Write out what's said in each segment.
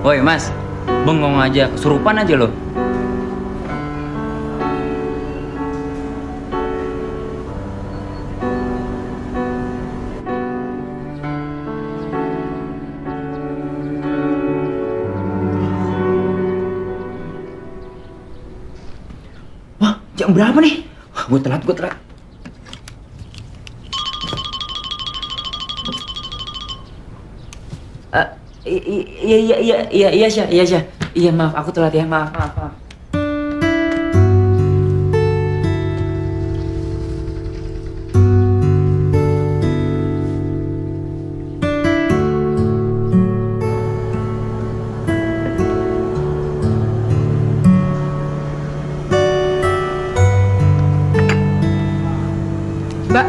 Woi mas, bengong aja, kesurupan aja lo. Wah, jam berapa nih? Wah, gue telat. Iya, Syah. Iya, maaf, aku telat ya, maaf. Mbak,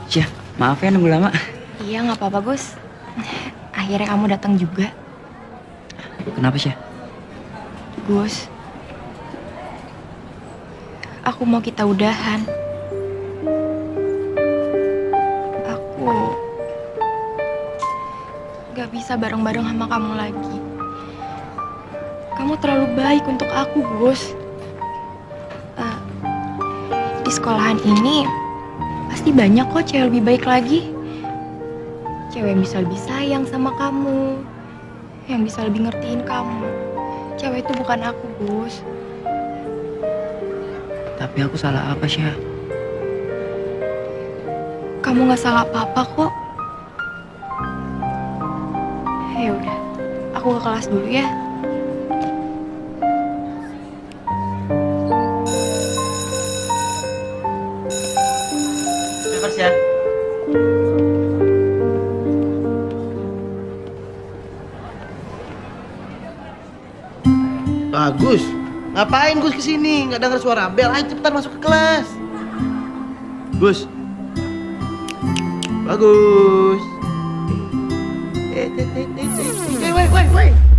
Syah, maaf ya nunggu lama. iya nggak apa-apa Gus. Akhirnya kamu datang juga, Kenapa Syah? Gus. Aku mau kita udahan. Aku nggak bisa bareng-bareng sama kamu lagi. Kamu terlalu baik untuk aku, Gus. Eh, di sekolahan ini pasti banyak kok cewek lebih baik lagi. Cewek yang bisa lebih sayang sama kamu, yang bisa lebih ngertiin kamu. Cewek itu bukan aku, Gus. Tapi aku salah apa Syah? Kamu nggak salah apa-apa kok. Ya udah, aku ke kelas dulu ya. Bentar Syah. Bagus. Ngapain Gus kesini? Nggak dengar suara bel. Ayo cepetan masuk ke kelas. Gus. Bagus.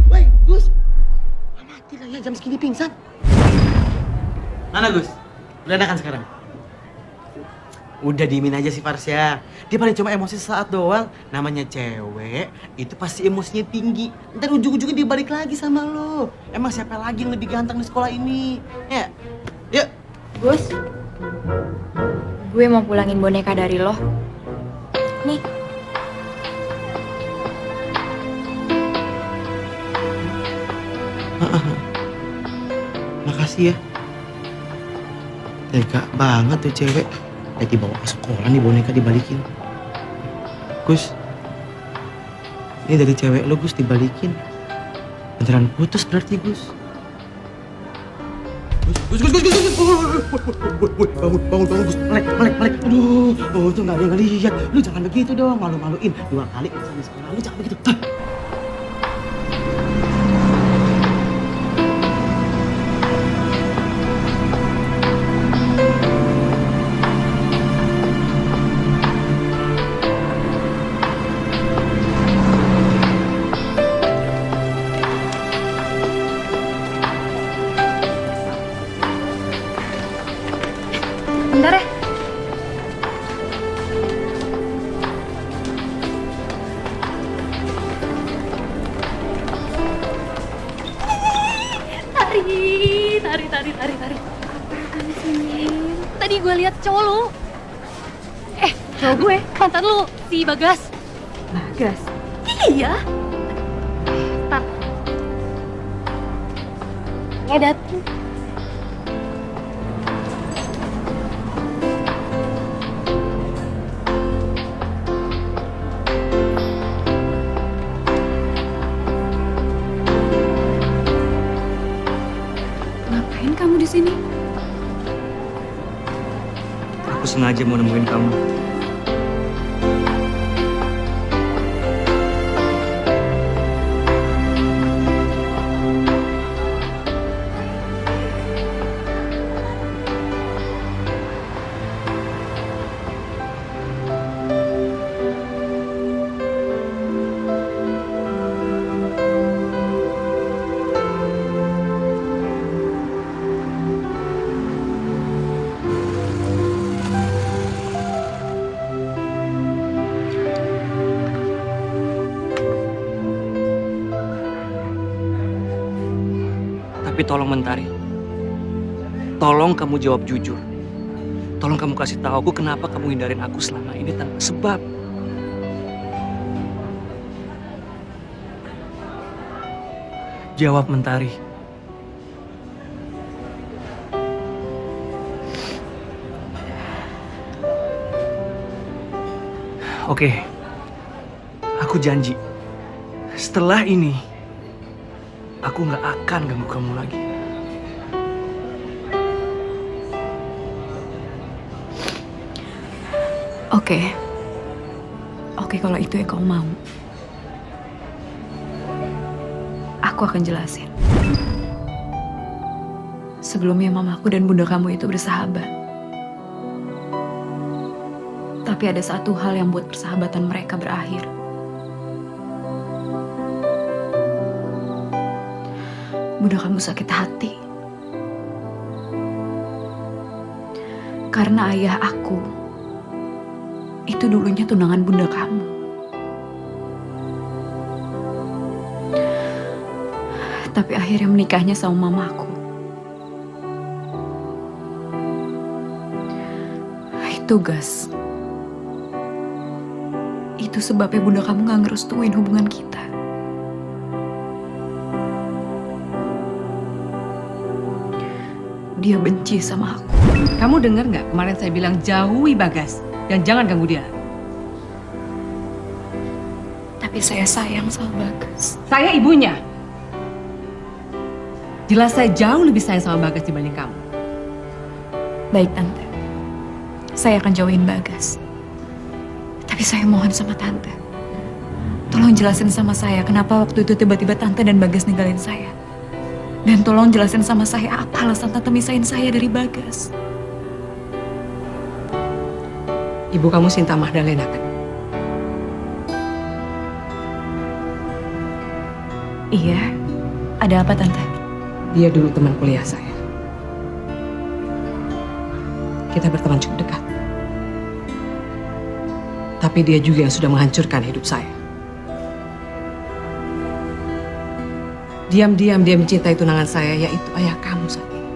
Woi, Gus. Mati lah ya jam segini pingsan. Mana Gus? Udah enakan sekarang? Udah diemin aja si Farsya. Dia paling cuma emosi sesaat doang. Namanya cewek, itu pasti emosinya tinggi. Ntar ujung-ujungnya dia balik lagi sama lo. Emang siapa lagi yang lebih ganteng di sekolah ini? Ya, yuk. Gus, gue mau pulangin boneka dari lo. Nih. Makasih ya. Tega banget tuh cewek. Lagi bawa ke sekolah nih boneka dibalikin. Gus, ini dari cewek lo Gus dibalikin. Beneran putus berarti Gus. Gus. Bangun Gus. Melek. Aduh, itu nggak ada yang ngeliat. Lu jangan begitu dong, malu-maluin. 2 kali sama sekolah lu jangan begitu. Bentar ya. Tari. Apaan sih, Min? Tadi gue lihat cowok lu. Cowok gue, mantan lu, si Bagas. Bagas? Iya. Tar. Ngedat. Ngapain kamu di sini? Aku sengaja mau nemuin kamu. Tapi tolong Mentari, tolong kamu jawab jujur. Tolong kamu kasih tahu aku kenapa kamu hindarin aku selama ini tanpa sebab. Jawab Mentari. Oke, aku janji. Setelah ini, aku nggak akan ganggu kamu lagi. Oke. Oke, kalau itu yang kau mau. Aku akan jelasin. Sebelumnya mamaku dan bunda kamu itu bersahabat. Tapi ada satu hal yang buat persahabatan mereka berakhir. Bunda kamu sakit hati. Karena ayah aku itu dulunya tunangan bunda kamu. Tapi akhirnya menikahnya sama mamaku. Itu gas. Itu sebabnya bunda kamu gak ngerestuin hubungan kita. Dia benci sama aku. Kamu dengar nggak kemarin saya bilang jauhi Bagas dan jangan ganggu dia. Tapi saya sayang sama Bagas. Saya ibunya. Jelas saya jauh lebih sayang sama Bagas dibanding kamu. Baik, Tante. Saya akan jauhin Bagas. Tapi saya mohon sama Tante. Tolong jelasin sama saya kenapa waktu itu tiba-tiba Tante dan Bagas ninggalin saya. Dan tolong jelasin sama saya apa alasan Tante misahin saya dari Bagas. Ibu kamu Sinta Mahdalena kan? Iya. Ada apa, Tante? Dia dulu teman kuliah saya. Kita berteman cukup dekat. Tapi dia juga yang sudah menghancurkan hidup saya. Diam-diam dia mencintai tunangan saya, yaitu ayah kamu saat ini.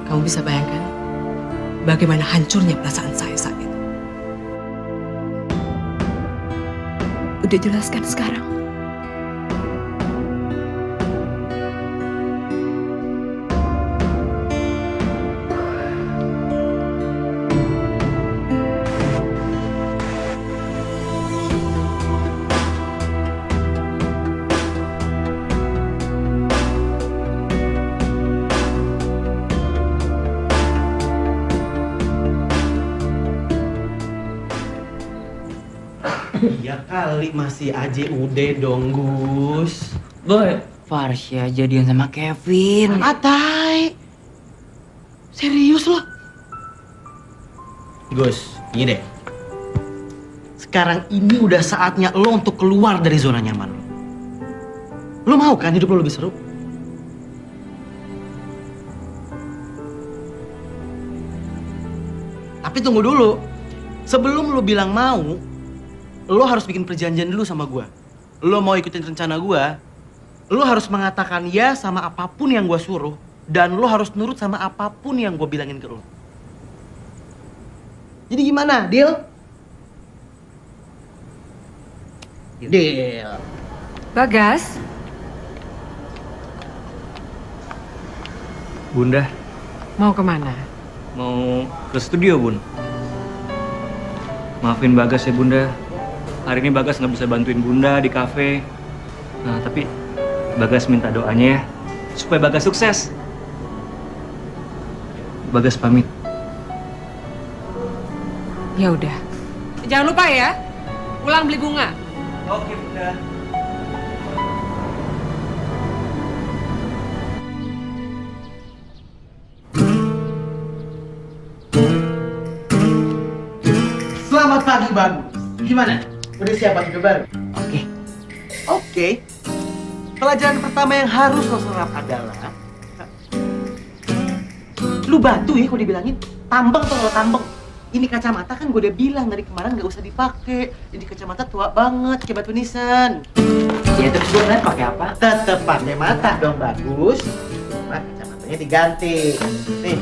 Kamu bisa bayangkan bagaimana hancurnya perasaan saya saat itu. Udah jelaskan sekarang. Iya kali masih aja udah dong Gus. Boy, Farsya jadian sama Kevin. Atai. Serius loh? Gus, gini deh. Sekarang ini udah saatnya lo untuk keluar dari zona nyaman lo. Lo mau kan hidup lo lebih seru? Tapi tunggu dulu. Sebelum lo bilang mau, lo harus bikin perjanjian dulu sama gue. Lo mau ikutin rencana gue, lo harus mengatakan ya sama apapun yang gue suruh. Dan lo harus nurut sama apapun yang gue bilangin ke lo. Jadi gimana, deal? Deal. Bagas, Bunda, mau kemana? mau ke studio, Bun. Maafin Bagas ya, Bunda. Hari ini Bagas nggak bisa bantuin Bunda di kafe. Nah, tapi Bagas minta doanya ya, supaya Bagas sukses. Bagas pamit. Ya udah. Jangan lupa ya, pulang beli bunga. Oke, Bunda. Selamat pagi, Bagus. Gimana? Udah siap bagi baru? Oke. Oke. Pelajaran pertama yang harus lo serap adalah lu batu ya kalau dibilangin. Tambang tuh lo tambang. Ini kacamata kan gue udah bilang dari kemarin gak usah dipakai. Jadi kacamata tua banget, kayak batu nisan. Ya terus gue ngeliat pakai apa? Tetep pakai mata dong, bagus. Nah, kacamatanya diganti. Nih.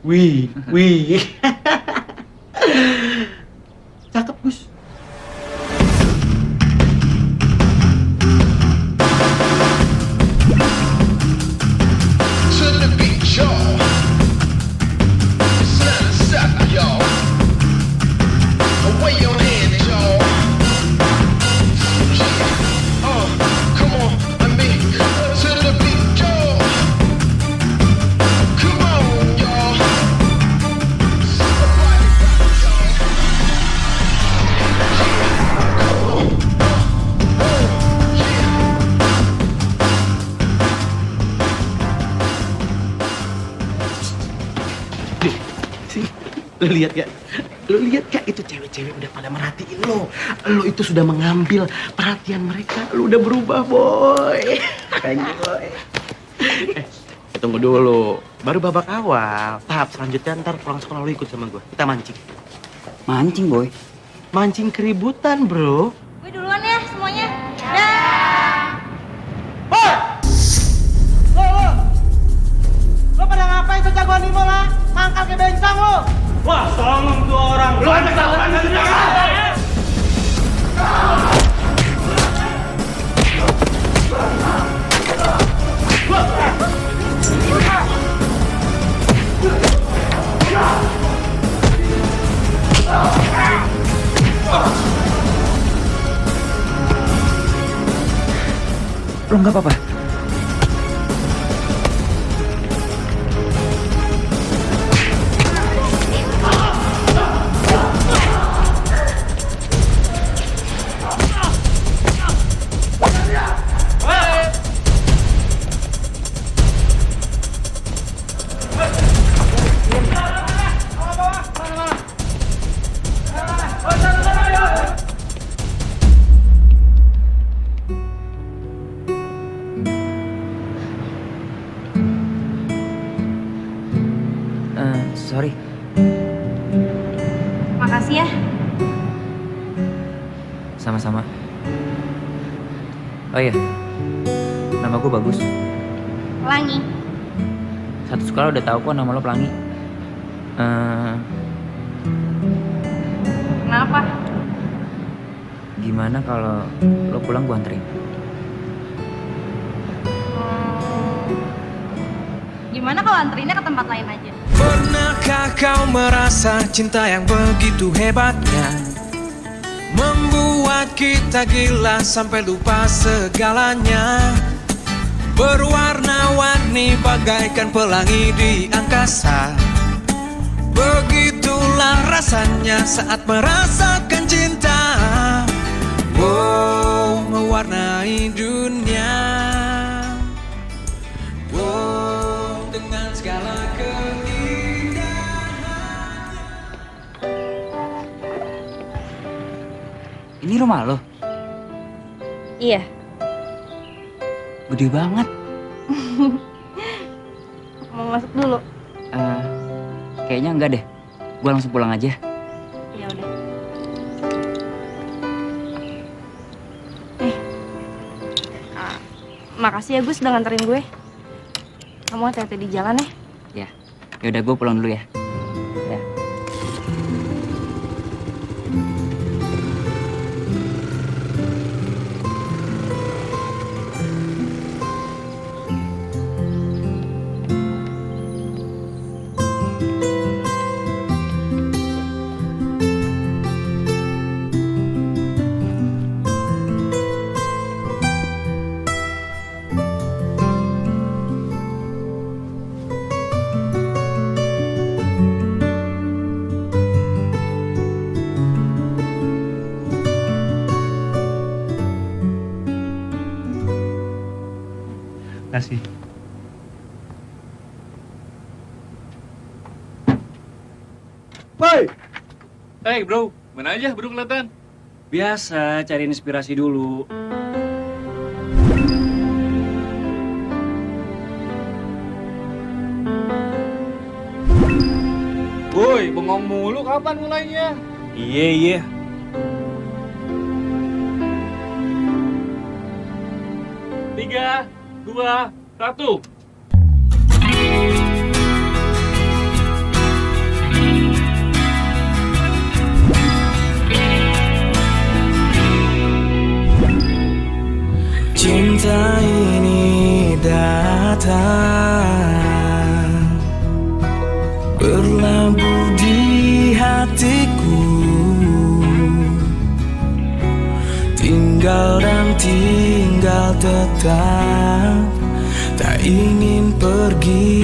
Wih. Cakep, Gus. To the beat, y'all. It's not a stop, y'all. Away your hand, y'all. Come on, let me to the beat, y'all. Come on, y'all. Lu lihat gak? Lu lihat gak itu cewek-cewek udah pada merhatiin lo. Lo itu sudah mengambil perhatian mereka. Lu udah berubah, boy. Kayaknya, boy. Tunggu dulu. Baru babak awal. Tahap selanjutnya ntar pulang sekolah lu ikut sama gue. Kita mancing. Mancing boy. Mancing keributan, bro. Gue duluan ya semuanya. Dah. Lo pada ngapain tuh jagoan Imo lah? Mangkal ke bencong lo. Wah, songong tuh orang. Lo ada kesalahan dari belakang. Lo nggak apa-apa? Sorry. Makasih ya. Sama-sama. Oh iya, nama gue Bagus. Pelangi. Satu sekolah udah tahu kok nama lo Pelangi. Kenapa? Gimana kalau lo pulang gue anterin? Gimana kalau anterinnya ke tempat lain aja? Pernahkah kau merasa cinta yang begitu hebatnya membuat kita gila sampai lupa segalanya? Berwarna-warni bagaikan pelangi di angkasa. Begitulah rasanya saat merasakan cinta. Wow, mewarnai dunia. Wow, dengan segala Ini rumah lo? Iya. Gede banget. Mau masuk dulu? Kayaknya enggak deh. Gue langsung pulang aja. Ya udah. Makasih ya Gus udah nganterin gue. Kamu hati-hati di jalan ya. Ya udah gue pulang dulu ya. Ya. Kasih. Hey bro, mana aja baru kelihatan? Biasa cari inspirasi dulu. Woi, bengong mulu kapan mulainya? Iya. 3, 2, 1. Cinta ini datang berlabuh di hatiku, tinggal dan tinggal tetap, tak ingin pergi.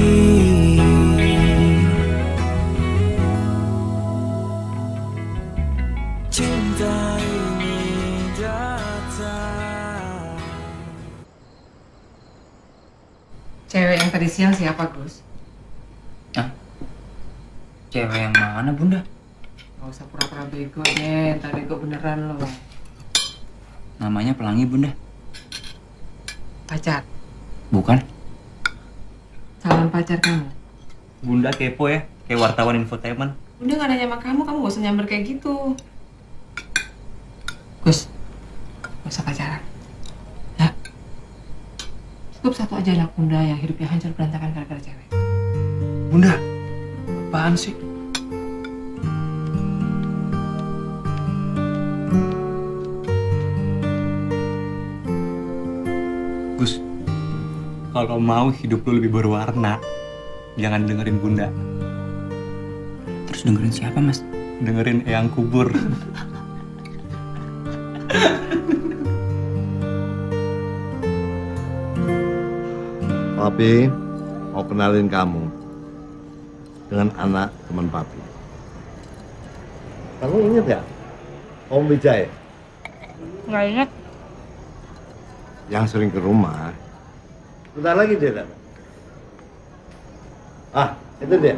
Cinta ini datang. Cewek yang tadi siang siapa, Gus? Hah? Cewek yang mana, Bunda? Gak usah pura-pura bego deh, ntar bego beneran lo. Namanya Pelangi, Bunda. Pacar, Bukan? calon pacar kamu. Bunda kepo ya, kayak wartawan infotainment. Udah gak nanya sama kamu gak usah nyamber kayak gitu. Gus, gak usah pacaran. Ya? Cukup satu aja anak Bunda yang hidupnya hancur berantakan gara-gara cewek. Bunda, apaan sih? Gus, kalau mau hidup lu lebih berwarna, jangan dengerin Bunda. Terus dengerin siapa, Mas? Dengerin Eyang Kubur. Papi mau kenalin kamu dengan anak teman Papi. Kamu inget ya? Om Wijaya Nggak inget. yang sering ke rumah. Bentar lagi dia datang. Ah, itu dia.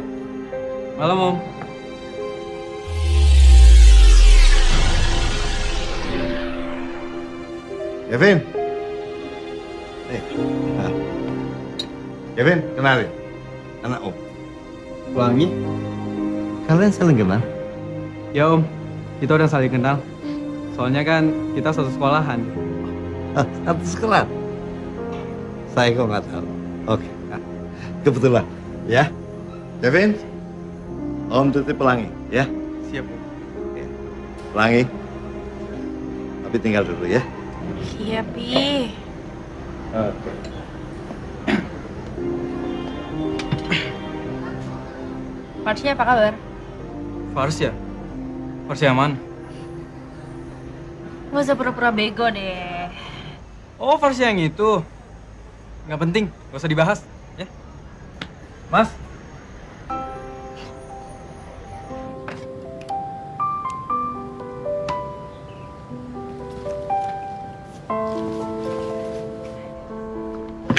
Malam, Om. Kevin. Nah. Kevin, kenalin. Anak Om. Pelangi? Kalian saling kenal? Ya Om, kita udah saling kenal. Soalnya kan kita satu sekolahan. Satu sekolah. Saya kok nggak tahu. Oke. Nah, kebetulan. Ya. Kevin, Om titip Pelangi. Ya. Siap, Om. Pelangi. Tapi tinggal dulu ya. Iya, Pi. Oke. Marsha, apa kabar? Farsya? Farsya yang mana? Gak usah pura-pura bego deh. Oh, Farsya yang itu. Nggak penting, nggak usah dibahas. Ya. Mas.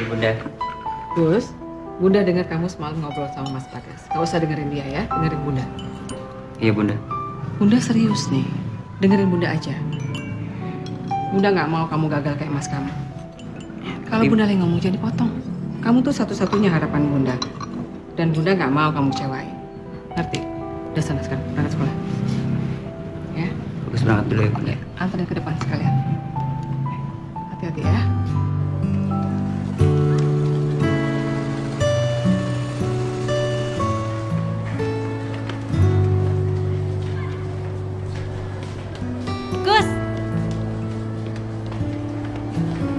Bunda. Gus, Bunda dengar kamu semalam ngobrol sama Mas Bagas. Gak usah dengerin dia ya, dengerin Bunda. Iya, Bunda. Bunda serius nih, dengerin Bunda aja. Bunda nggak mau kamu gagal kayak Mas kamu. Kalau Tapi- Bunda lagi ngomong jadi potong. Kamu tuh satu-satunya harapan Bunda. Dan Bunda nggak mau kamu kecewain. Ngerti? Udah sana sekarang, berangkat sekolah. Ya, Bagus berangkat dulu ya, Bunda. anterin ke depan sekalian. Hati-hati ya. Gus!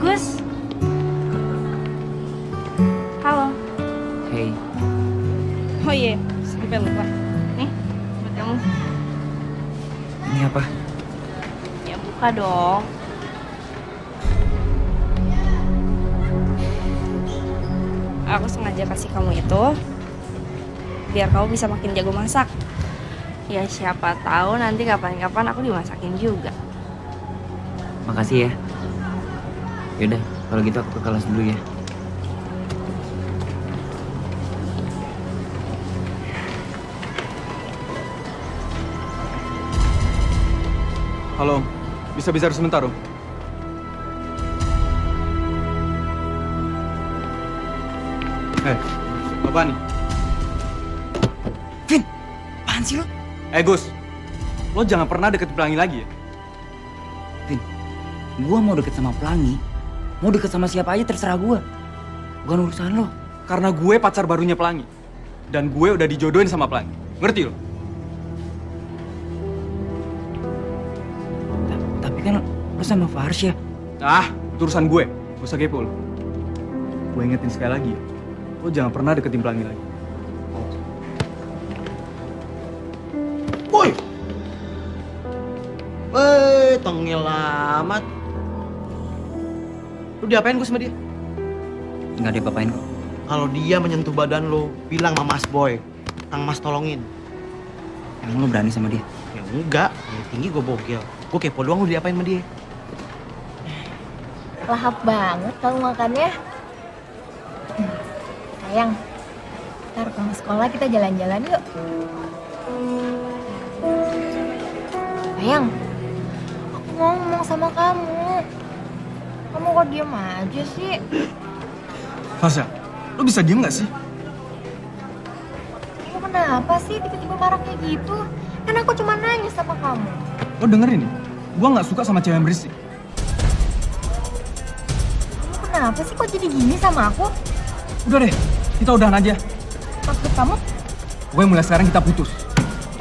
Gus! Halo. Hey, Oh iya, sampai lupa. Nih, buat kamu. ini apa? Ya buka dong. Aku sengaja kasih kamu itu biar kamu bisa makin jago masak. Ya siapa tahu nanti kapan-kapan aku dimasakin juga. Makasih ya. Yaudah, kalau gitu aku ke kelas dulu ya. Halo, Om. Bisa bicara sebentar, Om? Bapak nih. Apaan sih lo? Gus, lo jangan pernah deket Pelangi lagi ya. Gua mau deket sama Pelangi Mau deket sama siapa aja terserah gue. Bukan urusan lo. Karena gue pacar barunya Pelangi. Dan gue udah dijodohin sama Pelangi. Ngerti lo? Tapi kan lo sama Farsya. Ah, itu urusan gue. Gak usah kepo lo. Gue ingetin sekali lagi. Lo jangan pernah deketin Pelangi lagi. Boy! Tengil amat. Lu diapain gue sama dia? Nggak ada apa-apain kok. Kalau dia menyentuh badan lo, bilang sama Mas Boy. Kang Mas tolongin. Emang lo berani sama dia? Ya enggak, yang tinggi gue bogel. Gue kepo doang lu diapain sama dia. Lahap banget kamu makannya. Sayang, ntar pulang sekolah kita jalan-jalan yuk. Sayang, aku mau ngomong sama kamu. Kamu kok diem aja sih? Fasya, lo bisa diem gak sih? Kamu kenapa sih tiba-tiba marah kayak gitu? Kan aku cuma nanya sama kamu. Lo dengerin nih, gue gak suka sama cewek yang berisik. Kamu kenapa sih kok jadi gini sama aku? Udah deh, kita udahan aja. Maksud kamu? Gue mulai sekarang kita putus.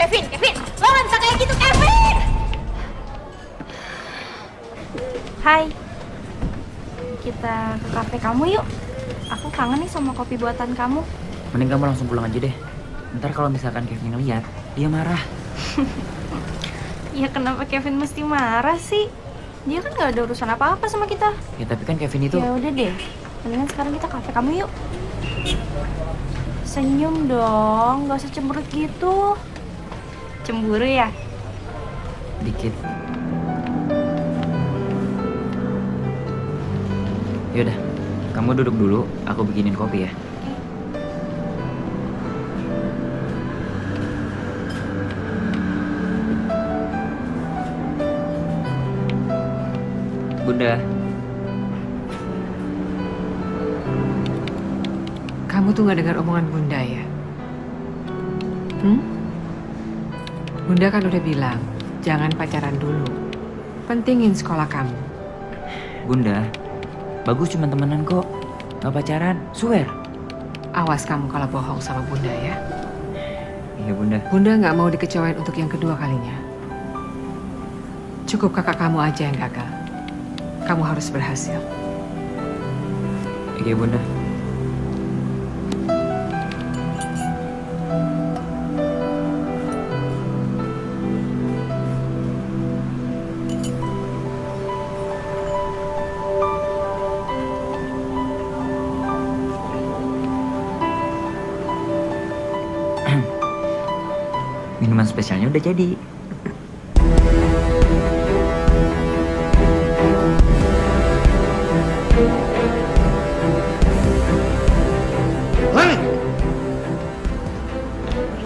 Kevin, lo gak bisa kayak gitu, Kevin! Hai, kita ke kafe kamu yuk. Aku kangen nih sama kopi buatan kamu. Mending kamu langsung pulang aja deh. Ntar kalau misalkan Kevin ngeliat, dia marah. Ya kenapa Kevin mesti marah sih? Dia kan gak ada urusan apa-apa sama kita. Ya tapi kan Kevin itu... Ya udah deh, mendingan sekarang kita kafe kamu yuk. Senyum dong, gak usah cemberut gitu. Cemburu ya? Dikit. Yaudah, kamu duduk dulu, aku bikinin kopi ya. Bunda. Kamu tuh gak dengar omongan Bunda ya? Bunda kan udah bilang, jangan pacaran dulu. Pentingin sekolah kamu. Bunda, bagus cuma temenan kok. Gak pacaran, swear. Awas kamu kalau bohong sama Bunda ya. Iya Bunda. Bunda gak mau dikecewain untuk yang kedua kalinya. Cukup kakak kamu aja yang gagal. Kamu harus berhasil. Iya Bunda. Minuman spesialnya udah jadi.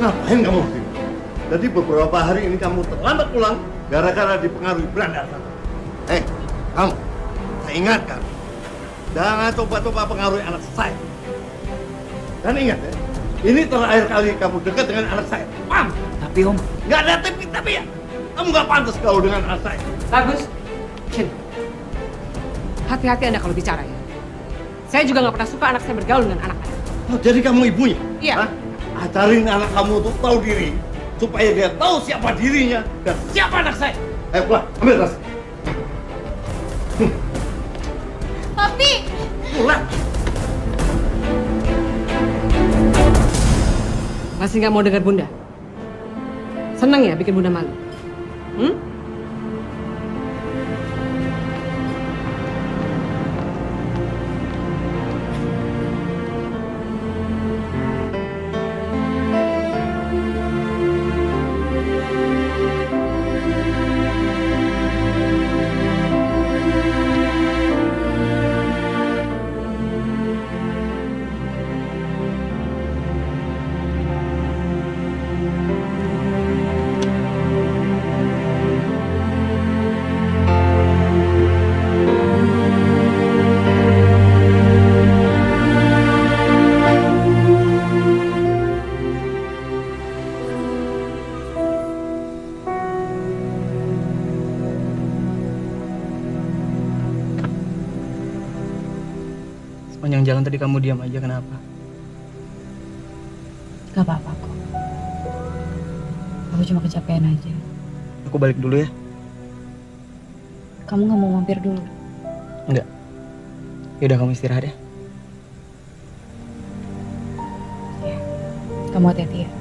Ngapain kamu di sini? Jadi beberapa hari ini kamu terlambat pulang gara-gara dipengaruhi beranda. Kamu, saya ingatkan, jangan coba-coba pengaruhi anak saya. Dan ingat ya, ini terakhir kali kamu dekat dengan anak saya. Paham? Tapi Om, Nggak ada tapi ya. Kamu nggak pantas gaul dengan anak saya. Bagus. Shin. Hati-hati Anda kalau bicara ya. Saya juga nggak pernah suka anak saya bergaul dengan anak-anak. Oh, jadi kamu ibunya? Iya. Hah? Ajarin anak kamu untuk tahu diri, supaya dia tahu siapa dirinya dan siapa anak saya. Ayo pulang, ambil tas. Papi! Pulang. Masih nggak mau dengar Bunda? Senang ya bikin Bunda malu? Sepanjang jalan tadi kamu diam aja, kenapa? Gak apa-apa kok. Aku cuma kecapean aja. Aku balik dulu ya. Kamu gak mau mampir dulu? Enggak. Yaudah kamu istirahat ya. Kamu hati-hati ya.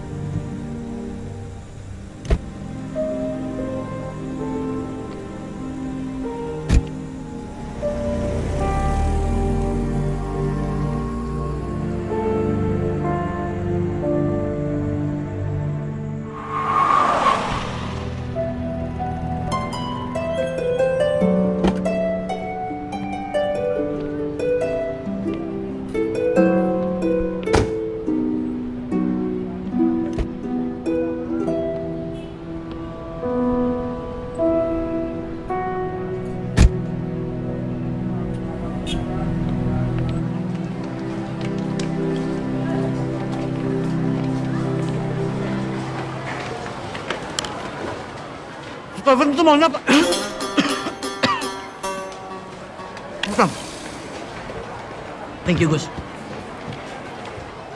Kevin tuh maunya apa? Bukan. Thank you, Gus.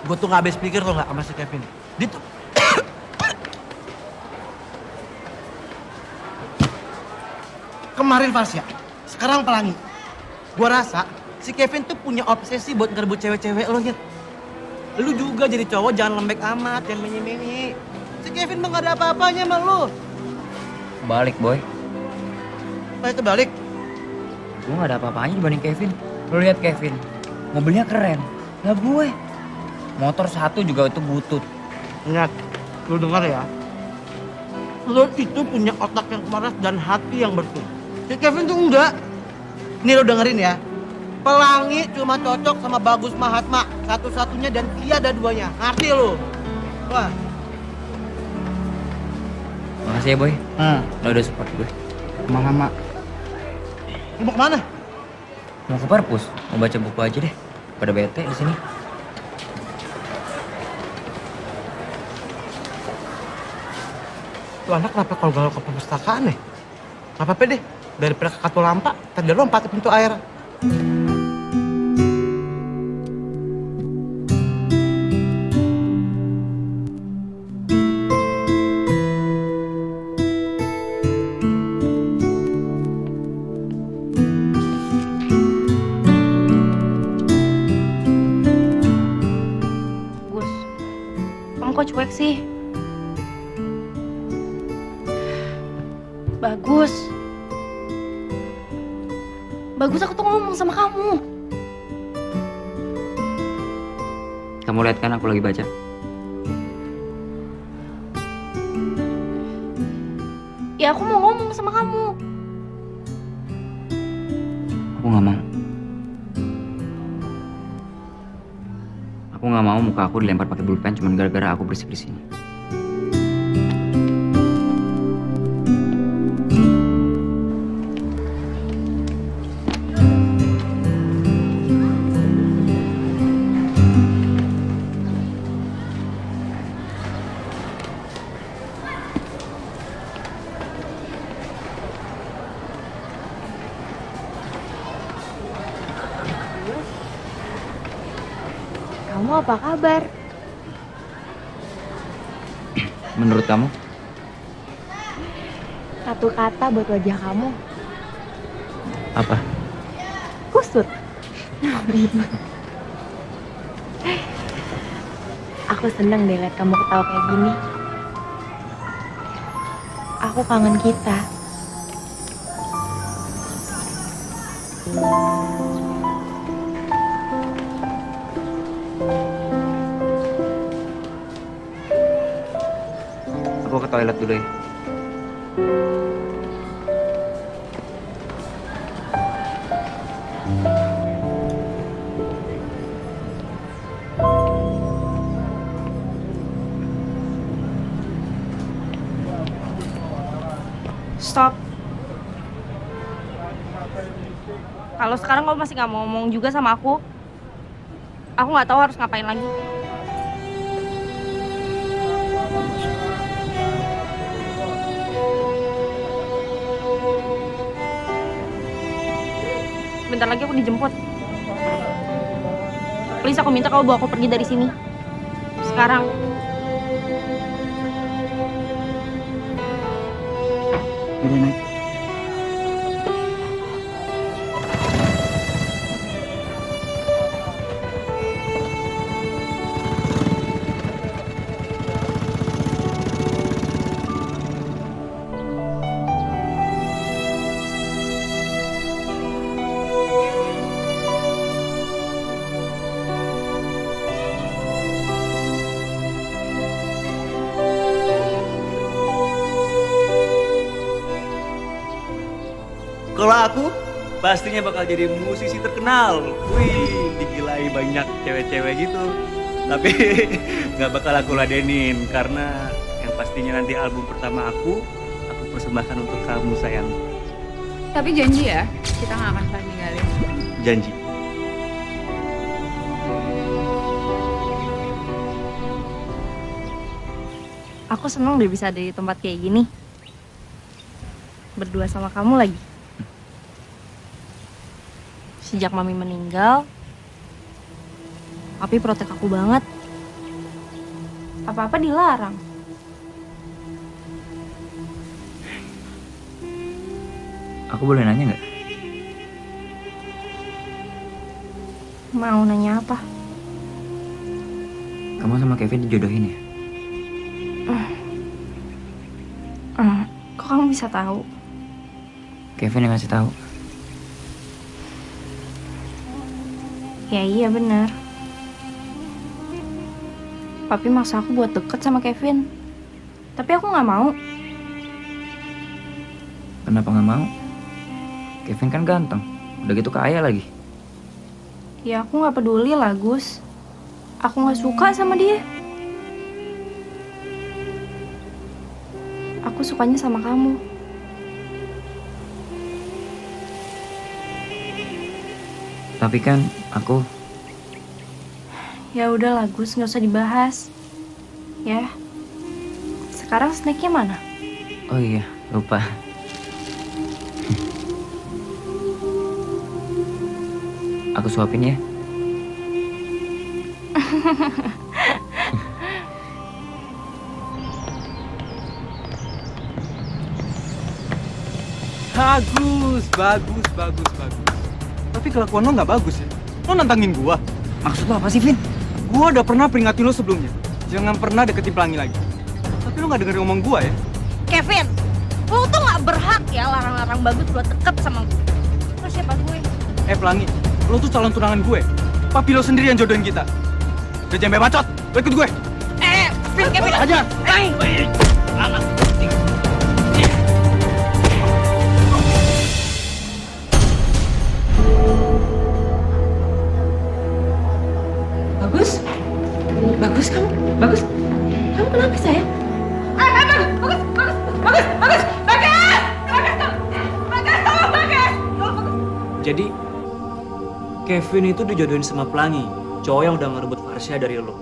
Gue tuh gak habis pikir tuh gak sama si Kevin. Dia tuh... Kemarin Fasya, sekarang Pelangi. Gue rasa si Kevin tuh punya obsesi buat ngerebut cewek-cewek lo, Nyet. Lu juga jadi cowok jangan lembek amat, jangan menye-menye. Si Kevin mah gak ada apa-apanya sama lu. Balik, Boy. Nah, itu balik. Gue gak ada apa-apanya dibanding Kevin. Lu lihat Kevin, mobilnya keren. Lah gue, motor satu juga itu butut. Ingat, lu dengar ya. Lu itu punya otak yang keras dan hati yang bersih. Si Kevin tuh enggak. Nih lu dengerin ya. Pelangi cuma cocok sama Bagus Mahatma. Satu-satunya dan tiada duanya. Ngerti lu? Wah. Makasih ya, Boy. Lo udah support gue. Sama-sama. Lu mau kemana? Mau ke perpus, mau baca buku aja deh. Pada bete di sini. Tuh anak kenapa kalau galau ke perpustakaan ya? Gak apa-apa deh. Daripada ke Katulampa, tadi lompat ke pintu air. Gus, kamu kok cuek sih? Bagus. Bagus, aku tuh ngomong sama kamu. Kamu lihat kan aku lagi baca. Ya aku mau ngomong sama kamu. Aku nggak mau. Aku nggak mau muka aku dilempar pakai pulpen cuma gara-gara aku berisik di sini. Kamu apa kabar? Menurut kamu? Satu kata buat wajah kamu. Apa? Kusut. Aku seneng deh liat kamu ketawa kayak gini. Aku kangen kita. Aku ke toilet dulu ya. Stop. Kalau sekarang kamu masih nggak mau ngomong juga sama aku nggak tahu harus ngapain lagi. Bentar lagi aku dijemput. Please, aku minta kamu bawa aku pergi dari sini. Sekarang. Udah naik. Kalau aku pastinya bakal jadi musisi terkenal. Wih, digilai banyak cewek-cewek gitu. Tapi nggak bakal aku ladenin karena yang pastinya nanti album pertama aku persembahkan untuk kamu sayang. Tapi janji ya, kita nggak akan saling ninggalin. Janji. Aku seneng deh bisa ada di tempat kayak gini. Berdua sama kamu lagi. Sejak Mami meninggal, Papi protek aku banget. Apa-apa dilarang. Aku boleh nanya nggak? Mau nanya apa? Kamu sama Kevin dijodohin ya? Kok kamu bisa tahu? Kevin yang ngasih tahu. Ya iya benar. Papi maksa aku buat deket sama Kevin. Tapi aku nggak mau. Kenapa nggak mau? Kevin kan ganteng, udah gitu kaya lagi. Ya aku nggak peduli lah, Gus. Aku nggak suka sama dia. Aku sukanya sama kamu. Tapi kan aku... Ya udahlah, Gus, nggak usah dibahas. Ya. Sekarang snacknya mana? Oh iya, lupa. Aku suapin ya. Bagus. Tapi kelakuan lo nggak bagus ya. Lo nantangin gua. Maksud lo apa sih, Vin? Gua udah pernah peringatin lo sebelumnya. Jangan pernah deketin Pelangi lagi. Tapi lo nggak dengerin ngomong gua ya. Kevin, lu tuh nggak berhak ya larang-larang Bagus buat deket sama gue. Terus siapa gue? Pelangi, lo tuh calon tunangan gue. Papi lo sendiri yang jodohin kita. Udah jembe bacot, lo ikut gue. Vin, Kevin, Ajar. Bagus, kamu kenapa sayang? Jadi Kevin itu dijodohin sama Pelangi, cowok yang udah ngerebut Farsha dari lo.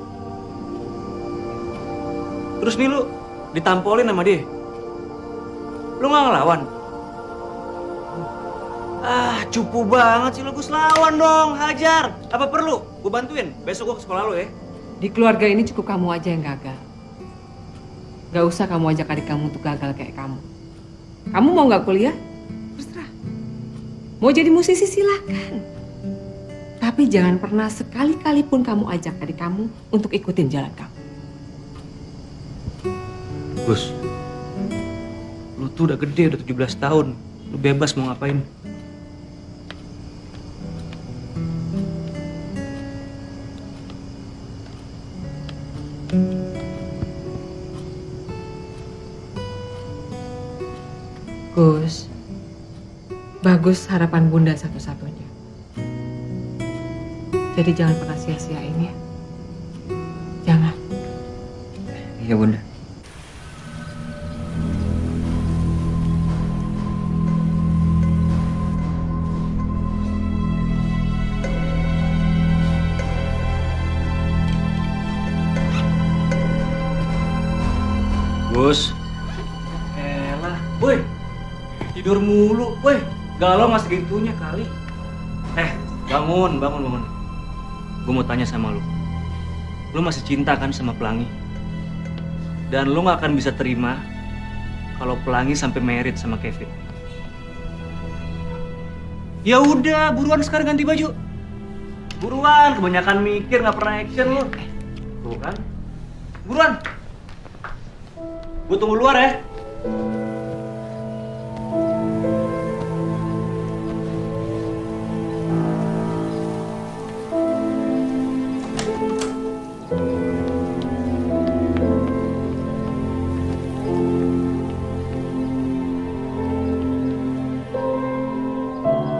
Terus nih lu ditampolin sama dia. Lu nggak ngelawan? Cupu banget sih lu, Gus. Lawan dong, hajar. Apa perlu? Gue bantuin. Besok gue ke sekolah lo ya. Di keluarga ini cukup kamu aja yang gagal. Gak usah kamu ajak adik kamu untuk gagal kayak kamu. Kamu mau gak kuliah? Terserah. Mau jadi musisi silakan. Tapi jangan pernah sekali-kali pun kamu ajak adik kamu untuk ikutin jalan kamu. Gus, lu tuh udah gede, udah 17 tahun. Lu bebas mau ngapain. Gus, Bagus harapan Bunda satu-satunya. Jadi jangan pernah sia-siain ya. Jangan. Iya, Bunda. Gus. Elah, woi. Tidur mulu, woi. Galau nggak segitunya kali. Bangun. gue mau tanya sama lu. Lu masih cinta kan sama Pelangi? Dan lu gak akan bisa terima kalau Pelangi sampai married sama Kevin. Ya udah, buruan sekarang ganti baju. Buruan, kebanyakan mikir nggak pernah action lu. Tuh kan? Buruan. Gue tunggu luar ya.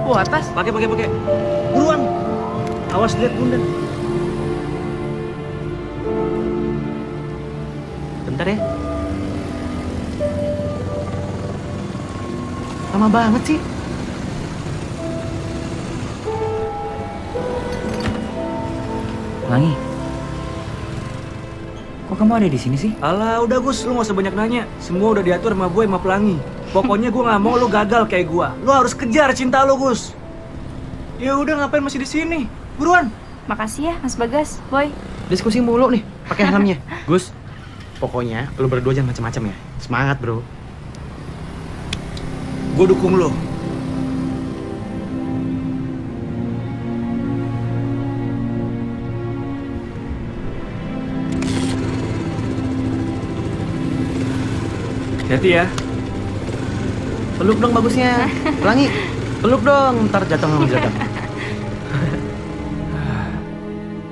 Buat pas. Pakai. Buruan. Awas lihat bunda. Bentar ya. Lama banget sih. Pelangi. Kok kamu ada di sini sih? Alah, udah Gus, lu gak usah banyak nanya. Semua udah diatur sama gue sama Pelangi. Pokoknya gue gak mau lu gagal kayak gue. Lu harus kejar cinta lu, Gus. Ya udah, ngapain masih di sini? Buruan. Makasih ya, Mas Bagas, Boy. Diskusi mulu nih, pakai helmnya. Gus, pokoknya lu berdua jangan macam-macam ya. Semangat, bro. Gue dukung lu. Hati ya. Peluk dong bagusnya. Pelangi. Peluk dong, ntar jatuh sama jatuh.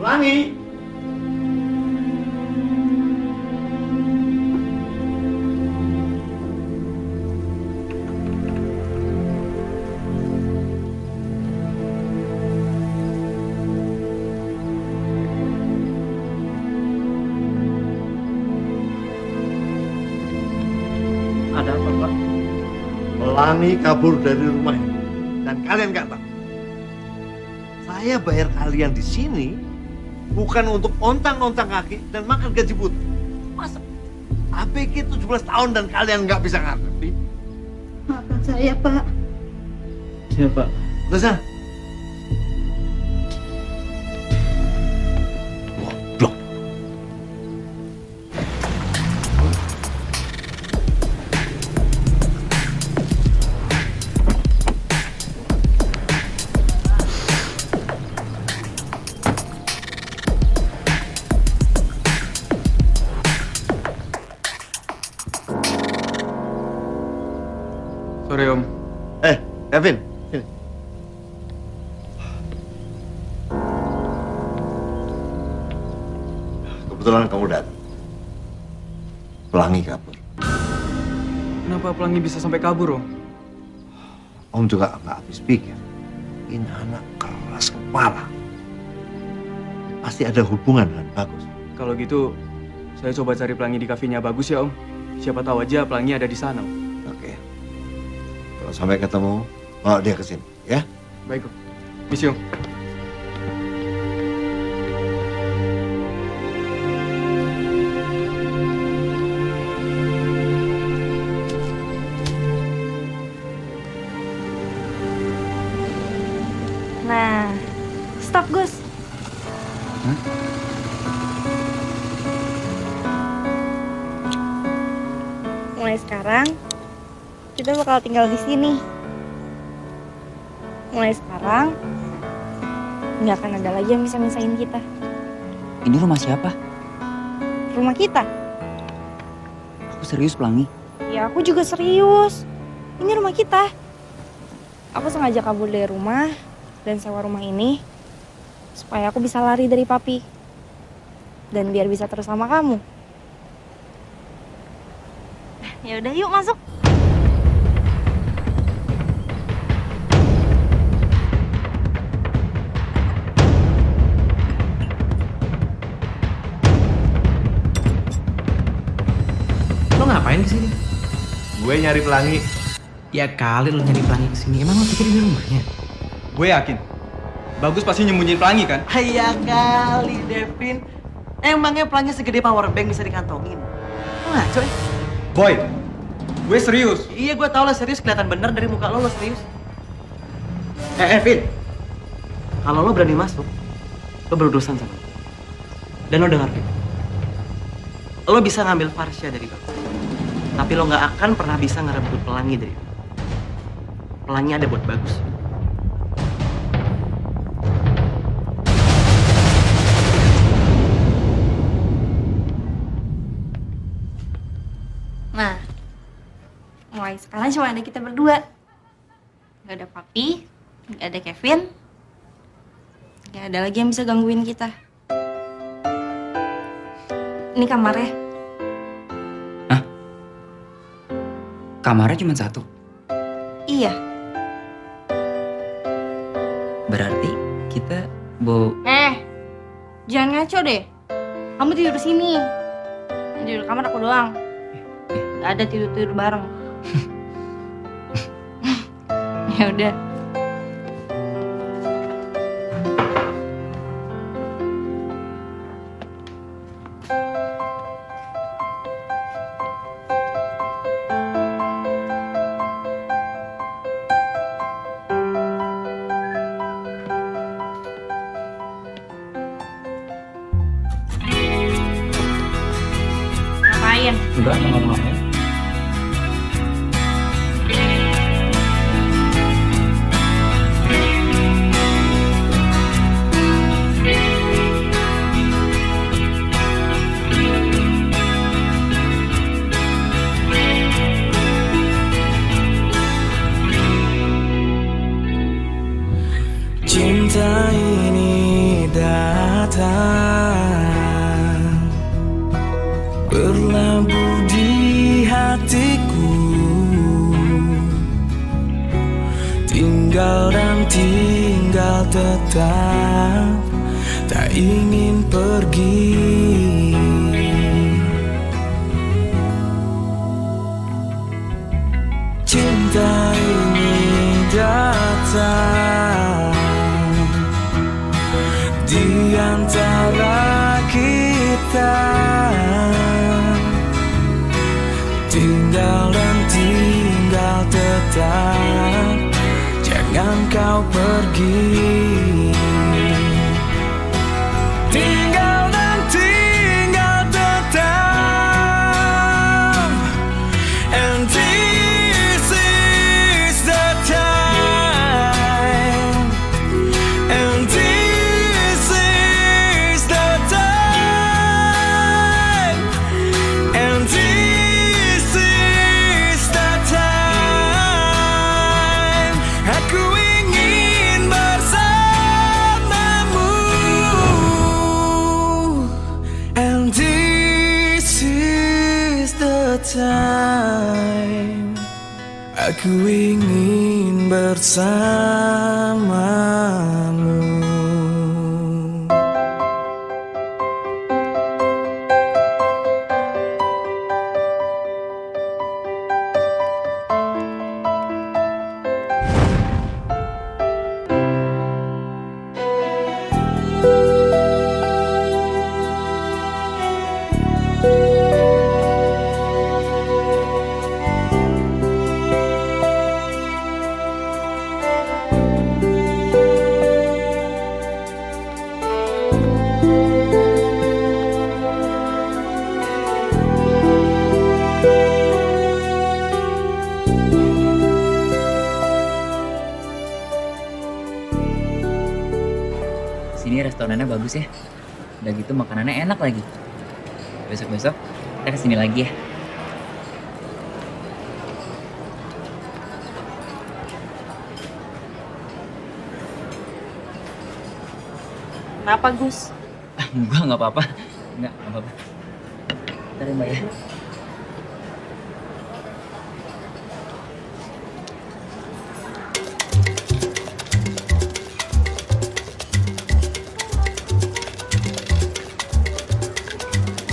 Pelangi. Ada apa, Pak? Pelangi kabur dari rumah ini. Dan kalian nggak tahu. Saya bayar kalian di sini bukan untuk ontang-ontang kaki dan makan gaji buta. Masa ABG 17 tahun dan kalian nggak bisa ngerti? Maafkan saya, Pak. Siapa? Udah sana. Goblok. Sorry Om. Kevin, sini. Kebetulan kamu datang. Pelangi kabur. Kenapa Pelangi bisa sampai kabur Om? Om juga nggak habis pikir. Ini anak keras kepala. Pasti ada hubungan dengan Bagus. Kalau gitu, saya coba cari Pelangi di kafenya Bagus ya Om. Siapa tahu aja Pelangi ada di sana Om. Oke. Kalau sampai ketemu, bawa dia ke sini, ya? Baik Om. Misi Om. Nah, stop Gus. Mulai sekarang kita bakal tinggal di sini. Mulai sekarang nggak akan ada lagi yang bisa misahin kita. Ini rumah siapa? Rumah kita. Aku serius, Pelangi. Ya aku juga serius. Ini rumah kita. Aku sengaja kabur dari rumah dan sewa rumah ini supaya aku bisa lari dari papi dan biar bisa terus sama kamu. Ya udah yuk masuk. Lo ngapain kesini? Gue nyari Pelangi. Ya kali lo nyari Pelangi kesini. Emang lo pikir ini rumahnya? Gue yakin. Bagus pasti nyembunyiin Pelangi kan? Ya kali, Devin. Emangnya Pelangi segede power bank bisa dikantongin? Lo ngaco ya? Boy, gue serius. Iya gue tau lah serius, kelihatan bener dari muka lo serius. Vin. Kalau lo berani masuk, lo berurusan sama gue. Dan lo denger Vin, lo bisa ngambil Farsya dari gue, tapi lo nggak akan pernah bisa ngerebut Pelangi dari gue. Pelangi ada buat Bagus. Nah, mulai sekarang cuma ada kita berdua. Gak ada Papi, gak ada Kevin, gak ada lagi yang bisa gangguin kita. Ini kamarnya. Kamarnya cuma satu. Iya. Berarti kita bawa... Jangan ngaco deh. Kamu tidur sini. Yang tidur kamar aku doang. Gak ada tidur-tidur bareng. Ya udah. Ngapain? Enggak, nggak ngomong-ngomong. Cinta ini datang berlabuh di hatiku, tinggal dan tinggal tetap, tak ingin pergi. Cinta ini datang di antara kita, tinggal dan tinggal tetap, jangan kau pergi. Tinggal dan tinggal tetap, and this is the time, and this is the time, and this is the time. Aku ingin bersamamu, and this is the time. Aku ingin bersamamu. Sini restorannya bagus ya. Udah gitu makanannya enak lagi. Besok-besok kita kesini lagi ya. Kenapa, Gus? Enggak, nggak apa-apa. Nggak apa-apa. Ntar ya, Mbak ya.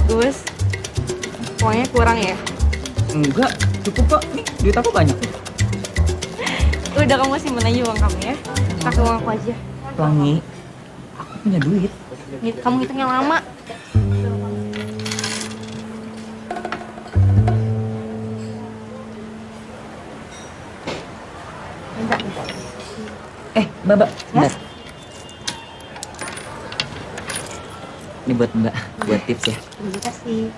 Gus, uangnya kurang ya? Enggak, cukup kok. Nih, duit aku banyak. Udah, kamu simpen aja uang kamu ya. Pakai uang aku aja. Pelangi, aku punya duit. Kamu hitungnya lama. Mbak, Ya? bentar. Ini buat Mbak, buat tips ya. Terima kasih.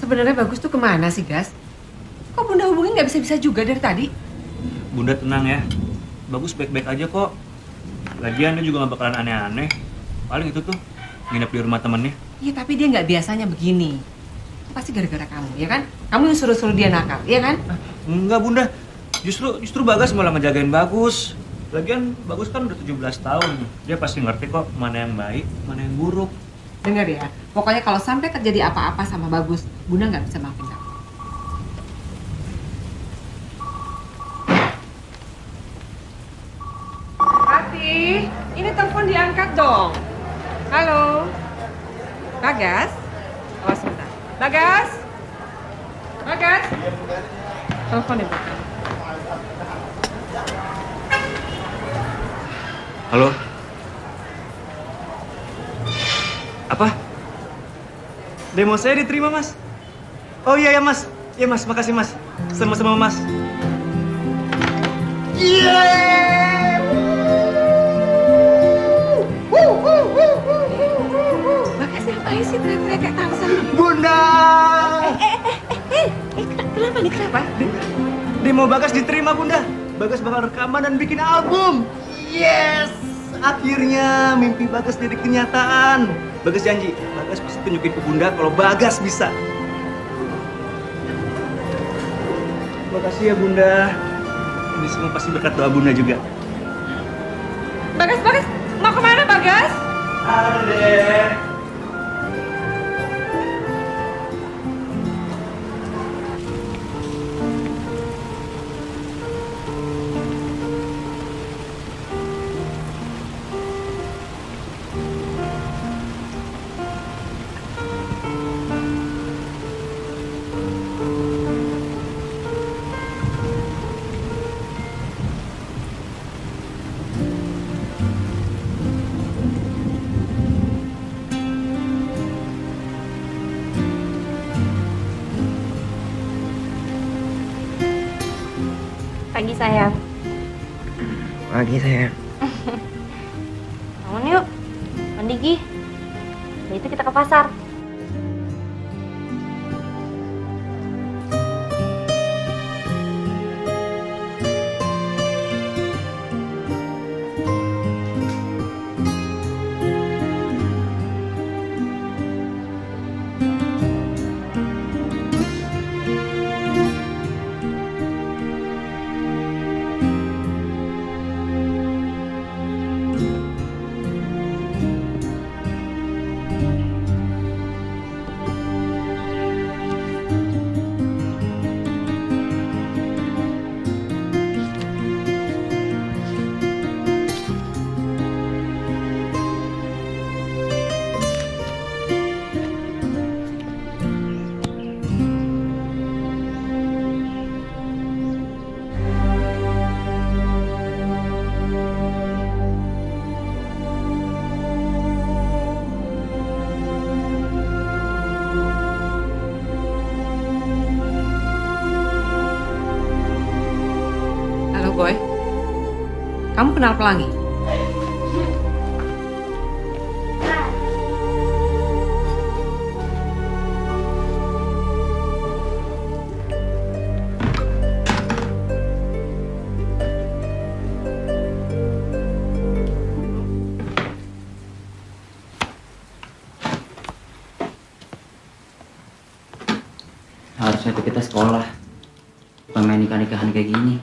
Sebenarnya Bagus tuh kemana sih, Gas? Kok Bunda hubungin nggak bisa-bisa juga dari tadi? Bunda tenang ya. Bagus baik-baik aja kok. Lagian dia juga gak bakalan aneh-aneh. Paling itu tuh nginep di rumah temennya. Iya, tapi dia nggak biasanya begini. Pasti gara-gara kamu, ya kan? Kamu yang suruh-suruh dia nakal, ya kan? Enggak Bunda. Justru Bagas malah ngejagain Bagus. Lagian Bagus kan udah 17 tahun. Dia pasti ngerti kok mana yang baik, mana yang buruk. Dengar ya, pokoknya kalau sampai terjadi apa-apa sama Bagus, Bunda nggak bisa maafin kamu. Rati, ini telepon diangkat dong. Halo, Bagas? Awas sebentar. Bagas? Bagas? Telepon ya, Bagas. Halo? Apa? Demo saya diterima, Mas. Oh iya ya, Mas. Iya, Mas. Makasih, Mas. Sama-sama, Mas. Bagas ngapain sih teriak-teriak kayak Tarzan? Bunda! Kenapa nih, kenapa? Demo Bagas diterima, Bunda. Bagas bakal rekaman dan bikin album. Yes! Akhirnya mimpi Bagas jadi kenyataan. Bagas janji, Bagas pasti tunjukin ke Bunda kalau Bagas bisa. Makasih ya Bunda. Ini semua pasti berkat doa Bunda juga. Bagas, mau kemana Bagas? Ada deh. Pagi sayang. Pagi sayang. Bangun yuk. Mandi Gi. Udah itu kita ke pasar. Boy, kamu kenal Pelangi? Harusnya tuh kita sekolah. Bukan main nikah-nikahan kayak gini.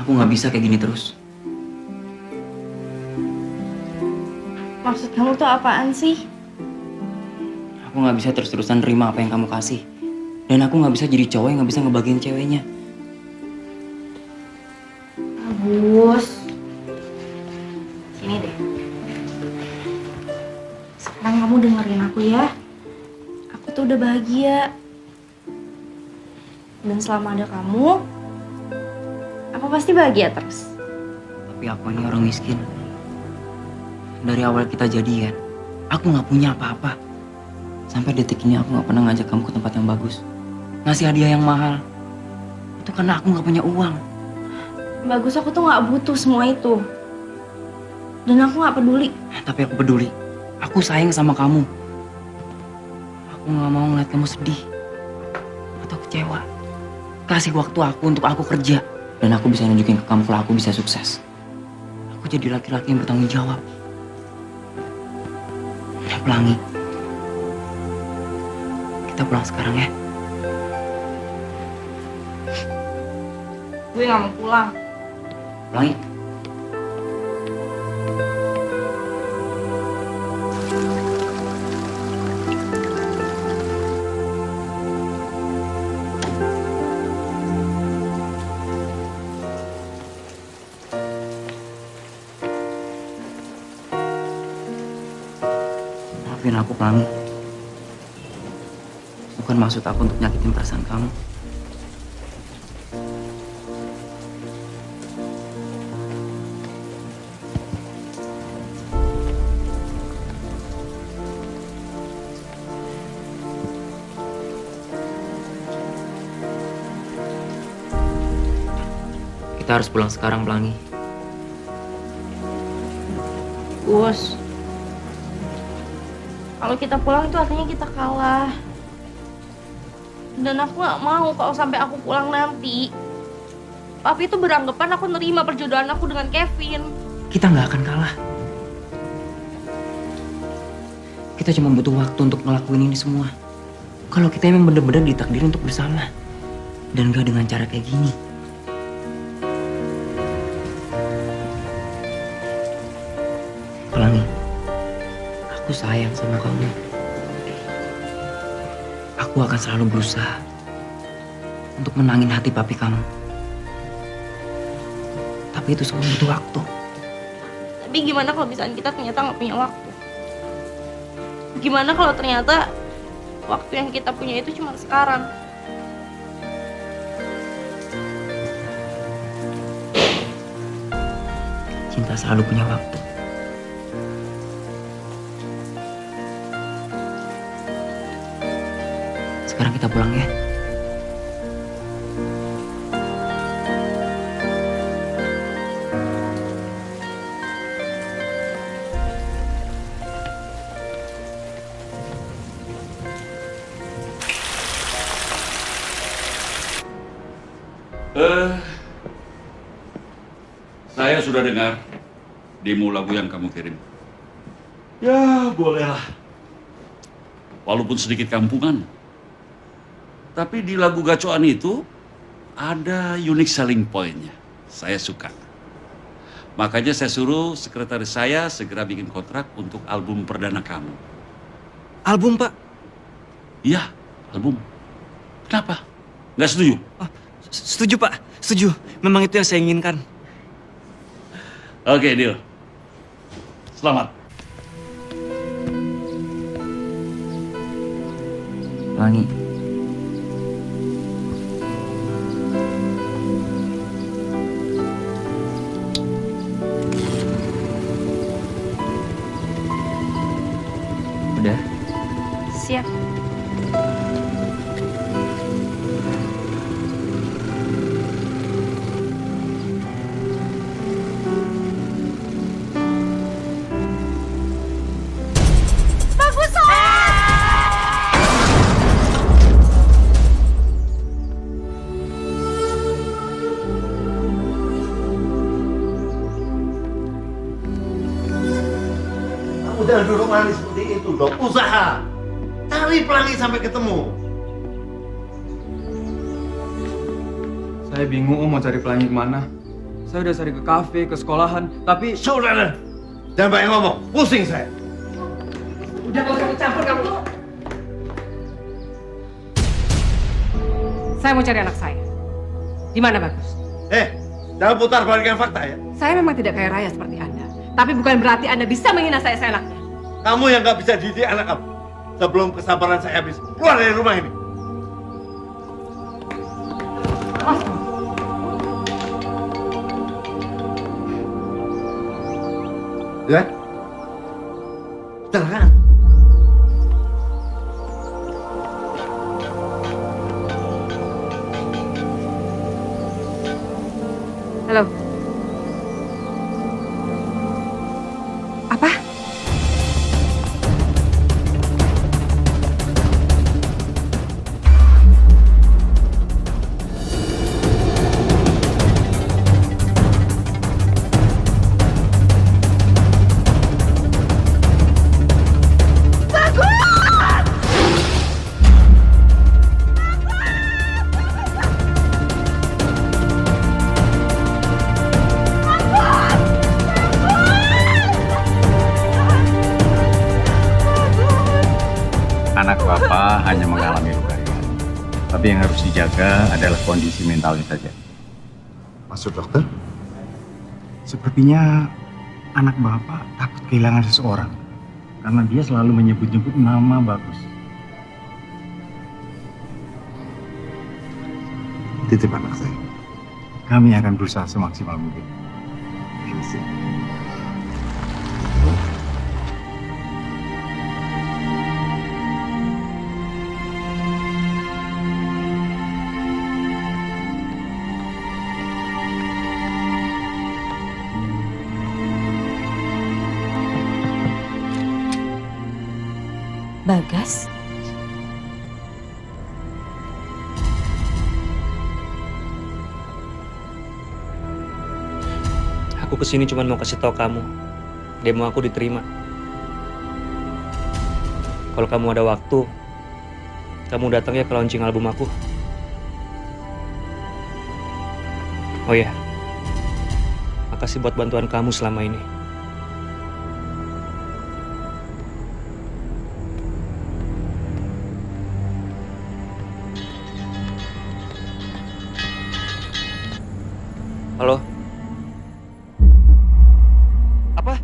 Aku nggak bisa kayak gini terus. Maksud kamu tuh apaan sih? Aku nggak bisa terus-terusan nerima apa yang kamu kasih. Dan aku nggak bisa jadi cowok yang nggak bisa ngebagiin ceweknya. Bagus. Sini deh. Sekarang kamu kamu dengerin aku ya. Aku tuh udah bahagia. Dan selama ada kamu, aku pasti bahagia terus. Tapi aku ini orang miskin. Dari awal kita jadian, aku nggak punya apa-apa. Sampai detik ini aku nggak pernah ngajak kamu ke tempat yang bagus, ngasih hadiah yang mahal. Itu karena aku nggak punya uang. Bagus, aku tuh nggak butuh semua itu. Dan aku nggak peduli. Tapi aku peduli. Aku sayang sama kamu. Aku nggak mau ngeliat kamu sedih atau kecewa. Kasih waktu aku untuk aku kerja. Dan aku bisa nunjukin ke kamu kalau aku bisa sukses. Aku jadi laki-laki yang bertanggung jawab. Pelangi. Kita pulang sekarang ya. Gue nggak mau pulang. Pelangi. Maafin aku, Pelangi. Bukan maksud aku untuk nyakitin perasaan kamu. Kita harus pulang sekarang, Pelangi. Gus, kalau kita pulang itu artinya kita kalah. Dan aku nggak mau kalau sampai aku pulang nanti, Papi itu beranggapan aku nerima perjodohan aku dengan Kevin. Kita nggak akan kalah. Kita cuma butuh waktu untuk ngelakuin ini semua. Kalau kita emang bener-bener ditakdirin untuk bersama. Dan gak dengan cara kayak gini. Pelangi, aku sayang sama kamu. Aku akan selalu berusaha untuk menangin hati papi kamu. Tapi itu semua butuh waktu. Tapi gimana kalau misalnya kita ternyata nggak punya waktu? Gimana kalau ternyata waktu yang kita punya itu cuma sekarang? Cinta selalu punya waktu. Sekarang kita pulang ya. Saya sudah dengar demo lagu yang kamu kirim. Ya, bolehlah. Walaupun sedikit kampungan. Tapi di lagu gacoan itu ada unique selling point-nya. Saya suka. Makanya saya suruh sekretaris saya segera bikin kontrak untuk album perdana kamu. Album, Pak? Iya, album. Kenapa? Nggak setuju? Setuju, Pak. Setuju. Memang itu yang saya inginkan. Oke, deal. Selamat. Pelangi. Udah? Siap. Jangan duduk manis seperti itu dong. Usaha. Cari Pelangi sampai ketemu. Saya bingung mau cari Pelangi kemana. Saya udah cari ke kafe, ke sekolahan, tapi... Saudara, jangan banyak ngomong. Pusing saya. Udah gak usah campur kamu. Saya mau cari anak saya. Di mana Bagus? Jangan putar balikan fakta ya. Saya memang tidak kaya raya seperti Anda. Tapi bukan berarti Anda bisa menghina saya seenaknya. Kamu yang nggak bisa didik anak kamu. Sebelum kesabaran saya habis, keluar dari rumah ini. Ya? Kecelakaan. Halo. Apa? Anak Bapak hanya mengalami luka ringan. Tapi yang harus dijaga adalah kondisi mentalnya saja. Maksud dokter? Sepertinya anak Bapak takut kehilangan seseorang. Karena dia selalu menyebut-nyebut nama Bagus. Titip anak saya. Kami akan berusaha semaksimal mungkin. Bagas? Aku kesini cuma mau kasih tahu kamu, demo aku diterima. Kalau kamu ada waktu, kamu datang ya ke launching album aku. Oh ya, makasih buat bantuan kamu selama ini. Halo? Apa?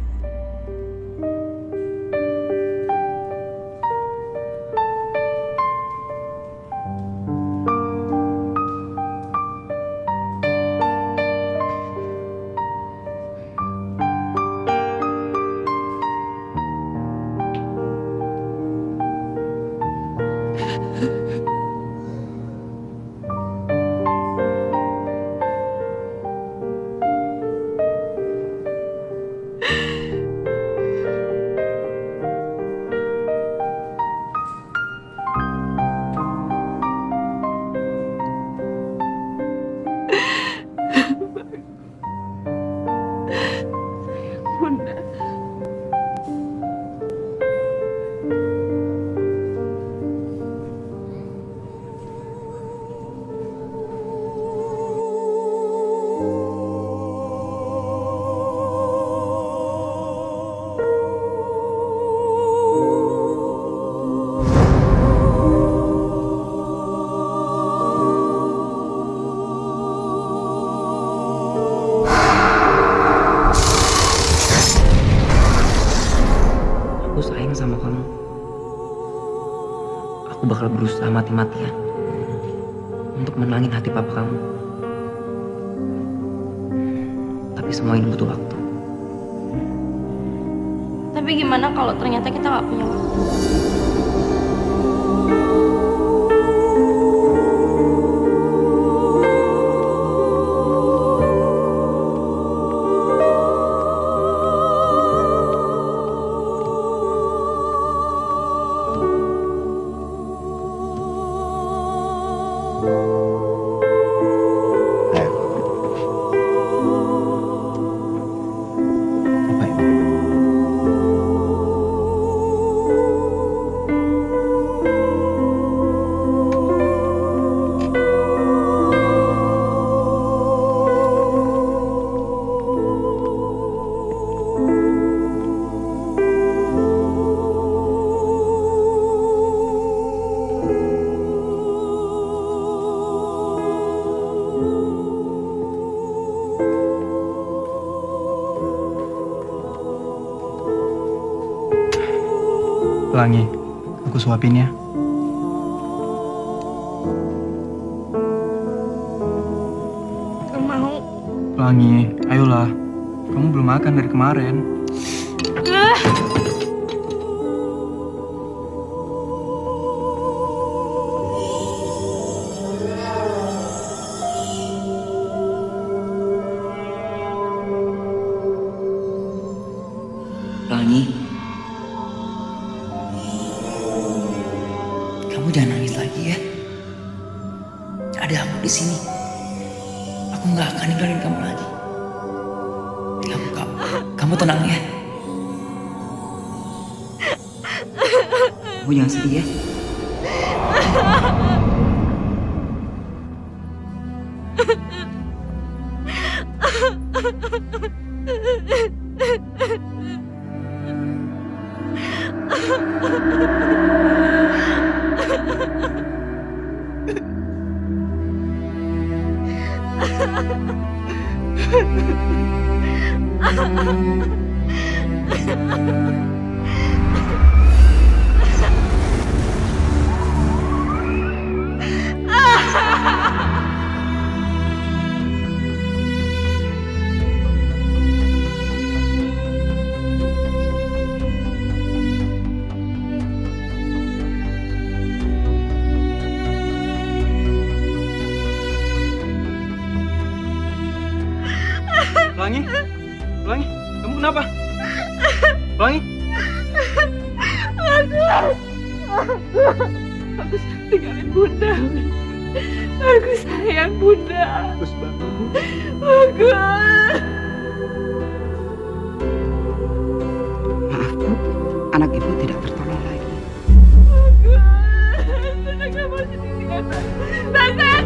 Aku sayang sama kamu. Aku bakal berusaha mati-matian untuk menangin hati papa kamu. Tapi semua ini butuh waktu. Tapi gimana kalau ternyata kita nggak punya waktu? Pelangi, aku suapin ya. Gak mau. Pelangi, ayolah. Kamu belum makan dari kemarin. Pelangi, kamu jangan nangis lagi ya. Ada aku di sini. Aku nggak akan ninggalin kamu lagi. Kamu tenang ya. Kamu jangan sedih ya. Pelangi, Pelangi, kamu kenapa? Pelangi? Aku tinggalin Bunda. Aku sayang Bunda. Bagus banget. Bagus. Maaf Bu, anak ibu tidak tertolong lagi. Bunda gak mau sendirian. Thank you.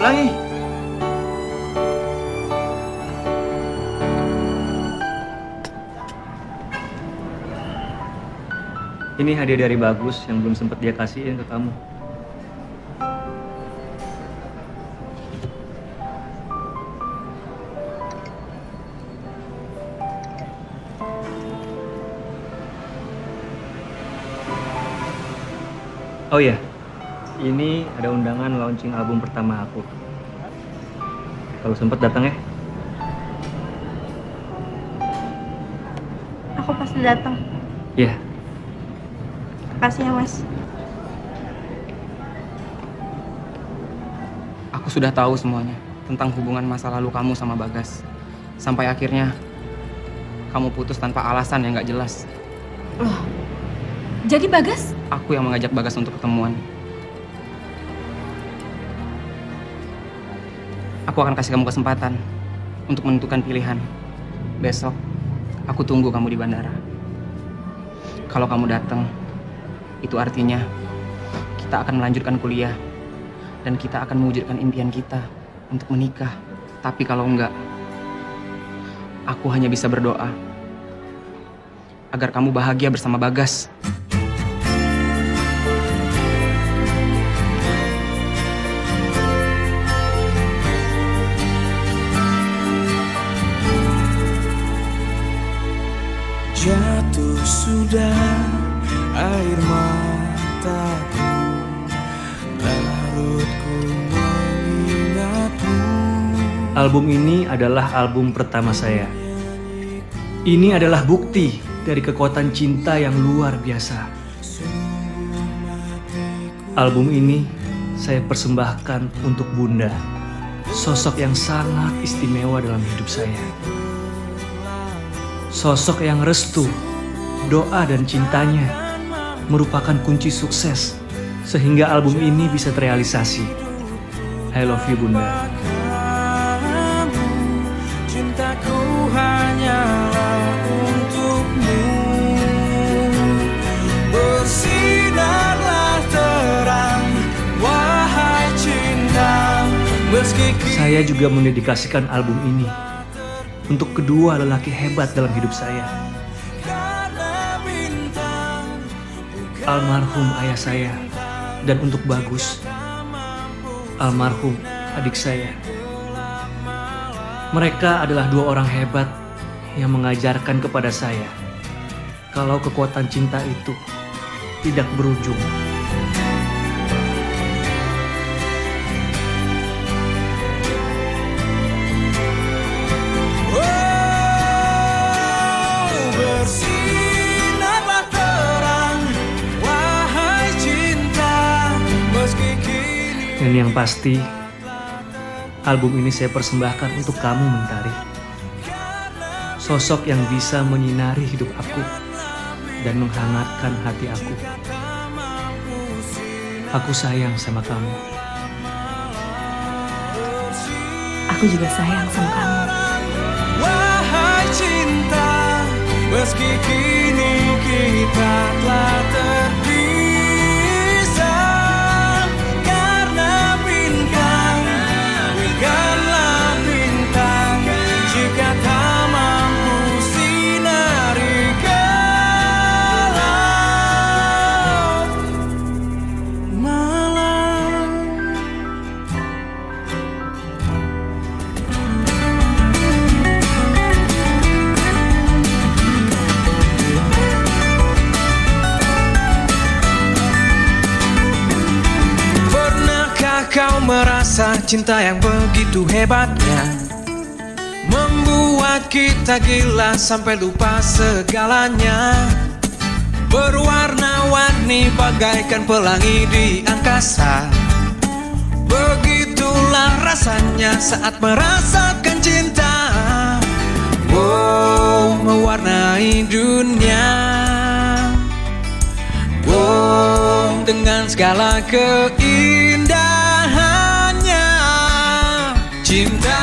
Pelangi. Ini hadiah dari Bagus yang belum sempat dia kasihin ke kamu. Oh iya, ini ada undangan launching album pertama aku. Kalau sempet datang ya. Aku pasti datang. Iya. Makasih ya, Mas. Aku sudah tahu semuanya tentang hubungan masa lalu kamu sama Bagas. Sampai akhirnya kamu putus tanpa alasan yang gak jelas. Loh, jadi Bagas? Aku yang mengajak Bagas untuk ketemuan. Aku akan kasih kamu kesempatan untuk menentukan pilihan. Besok, aku tunggu kamu di bandara. Kalau kamu datang, itu artinya kita akan melanjutkan kuliah dan kita akan mewujudkan impian kita untuk menikah. Tapi kalau enggak, aku hanya bisa berdoa agar kamu bahagia bersama Bagas. Jatuh sudah air mataku, larutku mengingatmu. Album ini adalah album pertama saya. Ini adalah bukti dari kekuatan cinta yang luar biasa. Album ini saya persembahkan untuk Bunda, sosok yang sangat istimewa dalam hidup saya. Sosok yang restu, doa dan cintanya merupakan kunci sukses sehingga album ini bisa terrealisasi. I love you, Bunda. Cintaku hanyalah untukmu. Bersinarlah terang, wahai cinta. Meski Saya juga mendedikasikan album ini untuk kedua lelaki hebat dalam hidup saya. Almarhum ayah saya, dan untuk Bagus, almarhum adik saya. Mereka adalah dua orang hebat yang mengajarkan kepada saya kalau kekuatan cinta itu tidak berujung. bersinarlah terang, wahai cinta. Meski kini Dan yang pasti, album ini saya persembahkan untuk kamu, Mentari. Sosok yang bisa menyinari hidup aku dan menghangatkan hati aku. Aku sayang sama kamu. Aku juga sayang sama kamu. wahai cinta, meski kini kita telah terpisah. Karena bintang, bukanlah bintang, jika tak mampu sinari gelap malam. Pernahkah kau merasa cinta yang begitu hebatnya, membuat kita gila sampai lupa segalanya? Berwarna-warni bagaikan pelangi di angkasa. Begitulah rasanya saat merasakan cinta. Wow, mewarnai dunia. Wow, dengan segala keindahannya. Cinta